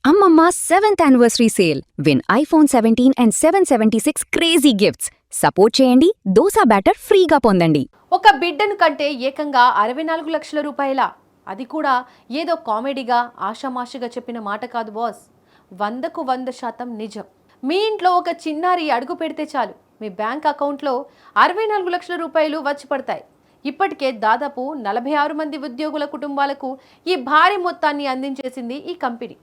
అమ్మమ్మ 7th anniversary sale. Win iPhone 17 and 776 crazy gifts. Support చేయండి, dosa batter ఫ్రీగా పొందండి. ఒక బిడ్డను కంటే ఏకంగా 64 లక్షల రూపాయల. అది కూడా ఏదో కామెడీగా ఆషామాషిగా చెప్పిన మాట కాదు బాస్. 100కు 100% నిజం. మీ ఇంట్లో ఒక చిన్నారి అడుగు పెడితే చాలు, మీ బ్యాంక్ అకౌంట్లో 64 లక్షల రూపాయలు వచ్చి పడతాయి. ఇప్పటికే దాదాపు 46 మంది ఉద్యోగుల కుటుంబాలకు ఈ భారీ మొత్తాన్ని అందించేసింది ఈ కంపెనీ.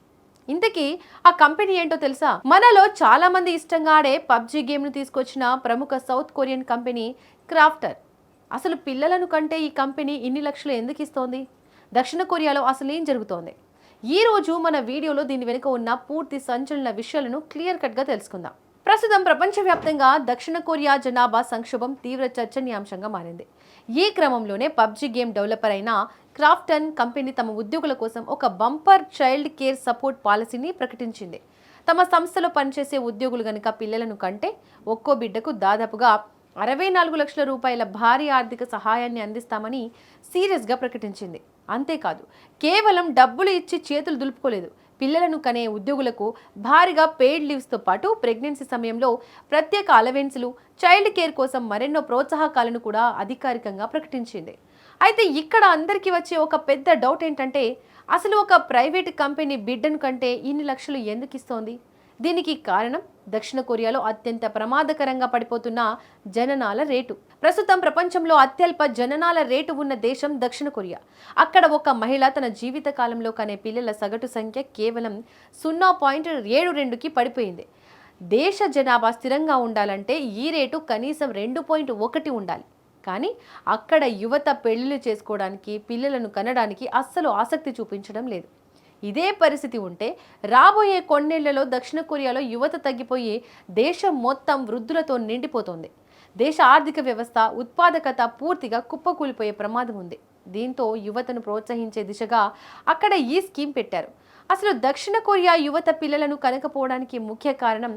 ఇంతకీ ఆ కంపెనీ ఏంటో తెలుసా? మనలో చాలా మంది ఇష్టంగా ఆడే పబ్జీ గేమ్ను తీసుకొచ్చిన ప్రముఖ సౌత్ కొరియన్ కంపెనీ క్రాఫ్టర్. అసలు పిల్లలను కంటే ఈ కంపెనీ ఇన్ని లక్షలు ఎందుకు ఇస్తోంది? దక్షిణ కొరియాలో అసలు ఏం జరుగుతోంది? ఈ రోజు మన వీడియోలో దీని వెనుక ఉన్న పూర్తి సంచలన విషయాలను క్లియర్ కట్గా తెలుసుకుందాం. ప్రస్తుతం ప్రపంచవ్యాప్తంగా దక్షిణ కొరియా జనాభా సంక్షోభం తీవ్ర చర్చనీయాంశంగా మారింది. ఈ క్రమంలోనే పబ్జీ గేమ్ డెవలపర్ అయిన క్రాఫ్టన్ కంపెనీ తమ ఉద్యోగుల కోసం ఒక బంపర్ చైల్డ్ కేర్ సపోర్ట్ పాలసీని ప్రకటించింది. తమ సంస్థలో పనిచేసే ఉద్యోగులు గనుక పిల్లలను కంటే ఒక్కో బిడ్డకు దాదాపుగా 64 లక్షల రూపాయల భారీ ఆర్థిక సహాయాన్ని అందిస్తామని సీరియస్గా ప్రకటించింది. అంతేకాదు, కేవలం డబ్బులు ఇచ్చి చేతులు దులుపుకోలేదు. పిల్లలను కనే ఉద్యోగులకు భారీగా పెయిడ్ లీవ్స్తో పాటు ప్రెగ్నెన్సీ సమయంలో ప్రత్యేక అలవెన్స్లు, చైల్డ్ కేర్ కోసం మరెన్నో ప్రోత్సాహకాలను కూడా అధికారికంగా ప్రకటించింది. అయితే ఇక్కడ అందరికీ వచ్చే ఒక పెద్ద డౌట్ ఏంటంటే, అసలు ఒక ప్రైవేట్ కంపెనీ బిడ్డను కంటే ఇన్ని లక్షలు ఎందుకు ఇస్తోంది? దీనికి కారణం దక్షిణ కొరియాలో అత్యంత ప్రమాదకరంగా పడిపోతున్న జననాల రేటు. ప్రస్తుతం ప్రపంచంలో అత్యల్ప జననాల రేటు ఉన్న దేశం దక్షిణ కొరియా. అక్కడ ఒక మహిళ తన జీవిత కాలంలో కనే పిల్లల సగటు సంఖ్య కేవలం 0.72కి పడిపోయింది. దేశ జనాభా స్థిరంగా ఉండాలంటే ఈ రేటు కనీసం 2.1 ఉండాలి. కానీ అక్కడ యువత పెళ్లిళ్ళు చేసుకోవడానికి, పిల్లలను కనడానికి అస్సలు ఆసక్తి చూపించడం లేదు. ఇదే పరిస్థితి ఉంటే రాబోయే కొన్నేళ్లలో దక్షిణ కొరియాలో యువత తగ్గిపోయి దేశం మొత్తం వృద్ధులతో నిండిపోతోంది. దేశ ఆర్థిక వ్యవస్థ, ఉత్పాదకత పూర్తిగా కుప్పకూలిపోయే ప్రమాదం ఉంది. దీంతో యువతను ప్రోత్సహించే దిశగా అక్కడ ఈ స్కీమ్ పెట్టారు. అసలు దక్షిణ కొరియా యువత పిల్లలను కనకపోవడానికి ముఖ్య కారణం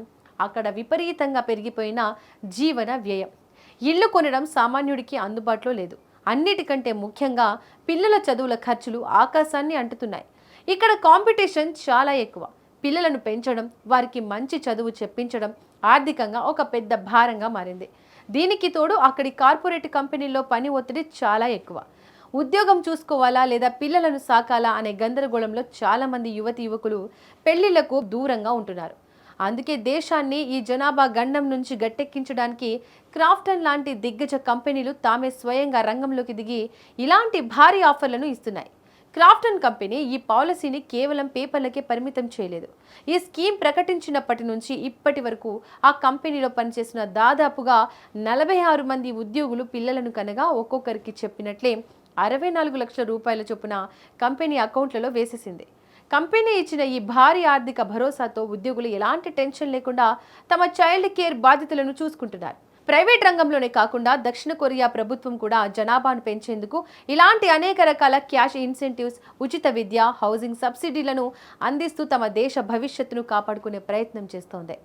అక్కడ విపరీతంగా పెరిగిపోయిన జీవన వ్యయం. ఇల్లు కొనడం సామాన్యుడికి అందుబాటులో లేదు. అన్నిటికంటే ముఖ్యంగా పిల్లల చదువుల ఖర్చులు ఆకాశాన్ని అంటుతున్నాయి. ఇక్కడ కాంపిటీషన్ చాలా ఎక్కువ. పిల్లలను పెంచడం, వారికి మంచి చదువు చెప్పించడం ఆర్థికంగా ఒక పెద్ద భారంగా మారింది. దీనికి తోడు అక్కడి కార్పొరేట్ కంపెనీల్లో పని ఒత్తిడి చాలా ఎక్కువ. ఉద్యోగం చూసుకోవాలా లేదా పిల్లలను సాకాలా అనే గందరగోళంలో చాలామంది యువకులు పెళ్లిళ్లకు దూరంగా ఉంటున్నారు. అందుకే దేశాన్ని ఈ జనాభా గండం నుంచి గట్టెక్కించడానికి క్రాఫ్టన్ లాంటి దిగ్గజ కంపెనీలు తామే స్వయంగా రంగంలోకి దిగి ఇలాంటి భారీ ఆఫర్లను ఇస్తున్నాయి. క్రాఫ్టన్ కంపెనీ ఈ పాలసీని కేవలం పేపర్లకే పరిమితం చేయలేదు. ఈ స్కీమ్ ప్రకటించినప్పటి నుంచి ఇప్పటి వరకు ఆ కంపెనీలో పనిచేసిన దాదాపుగా 46 మంది ఉద్యోగులు పిల్లలను కనగా ఒక్కొక్కరికి చెప్పినట్లే 64 లక్షల రూపాయల చొప్పున కంపెనీ అకౌంట్లలో వేసేసింది. కంపెనీ ఇచ్చిన ఈ భారీ ఆర్థిక భరోసాతో ఉద్యోగులు ఎలాంటి టెన్షన్ లేకుండా తమ చైల్డ్ కేర్ బాధ్యతలను చూసుకుంటున్నారు. ప్రైవేట్ రంగంలోనే కాకుండా దక్షిణ కొరియా ప్రభుత్వం కూడా జనాభాను పెంచేందుకు ఇలాంటి అనేక రకాల క్యాష్ ఇన్సెంటివ్స్, ఉచిత విద్య, హౌసింగ్ సబ్సిడీలను అందిస్తూ తమ దేశ భవిష్యత్తును కాపాడుకునే ప్రయత్నం చేస్తోంది.